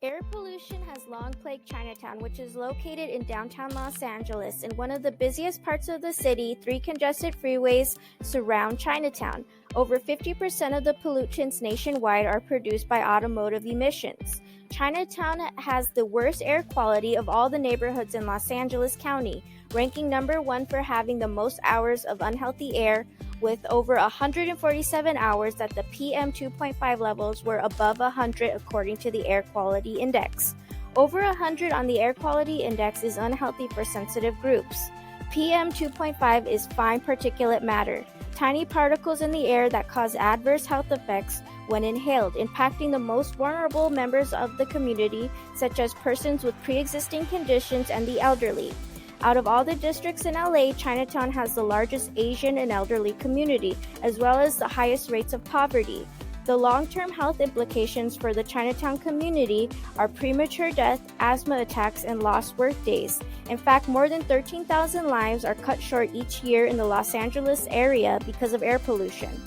Air pollution has long plagued Chinatown, which is located in downtown Los Angeles. In one of the busiest parts of the city, 3 congested freeways surround Chinatown. Over 50% of the pollutants nationwide are produced by automotive emissions. Chinatown has the worst air quality of all the neighborhoods in Los Angeles County, ranking number 1 for having the most hours of unhealthy air, with over 147 hours that the PM 2.5 levels were above 100 according to the Air Quality Index. Over 100 on the Air Quality Index is unhealthy for sensitive groups. PM 2.5 is fine particulate matter, tiny particles in the air that cause adverse health effects when inhaled, impacting the most vulnerable members of the community, such as persons with pre-existing conditions and the elderly. Out of all the districts in LA, Chinatown has the largest Asian and elderly community, as well as the highest rates of poverty. The long-term health implications for the Chinatown community are premature death, asthma attacks, and lost work days. In fact, more than 13,000 lives are cut short each year in the Los Angeles area because of air pollution.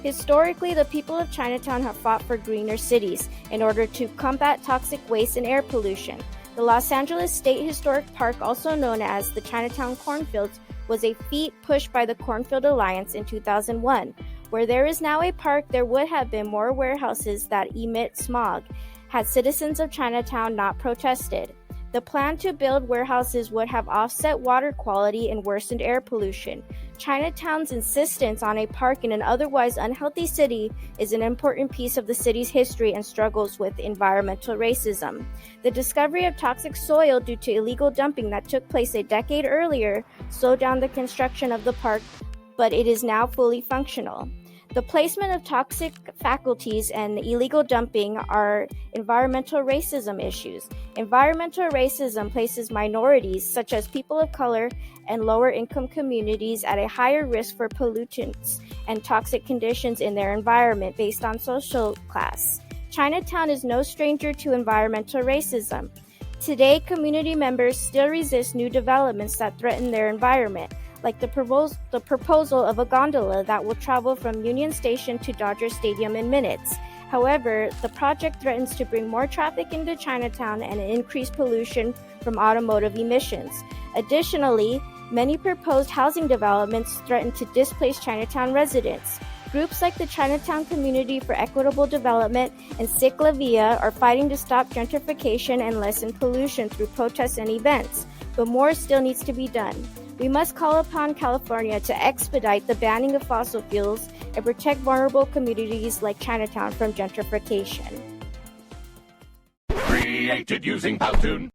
Historically, the people of Chinatown have fought for greener cities in order to combat toxic waste and air pollution. The Los Angeles State Historic Park, also known as the Chinatown Cornfields, was a feat pushed by the Cornfield Alliance in 2001. Where there is now a park, there would have been more warehouses that emit smog, had citizens of Chinatown not protested. The plan to build warehouses would have offset water quality and worsened air pollution. Chinatown's insistence on a park in an otherwise unhealthy city is an important piece of the city's history and struggles with environmental racism. The discovery of toxic soil due to illegal dumping that took place a decade earlier slowed down the construction of the park, but it is now fully functional. The placement of toxic faculties and illegal dumping are environmental racism issues. Environmental racism places minorities, such as people of color and lower-income communities, at a higher risk for pollutants and toxic conditions in their environment based on social class. Chinatown is no stranger to environmental racism. Today, community members still resist new developments that threaten their environment, like the proposal of a gondola that will travel from Union Station to Dodger Stadium in minutes. However, the project threatens to bring more traffic into Chinatown and increase pollution from automotive emissions. Additionally, many proposed housing developments threaten to displace Chinatown residents. Groups like the Chinatown Community for Equitable Development and Cicla Via are fighting to stop gentrification and lessen pollution through protests and events, but more still needs to be done. We must call upon California to expedite the banning of fossil fuels and protect vulnerable communities like Chinatown from gentrification. Created using Powtoon.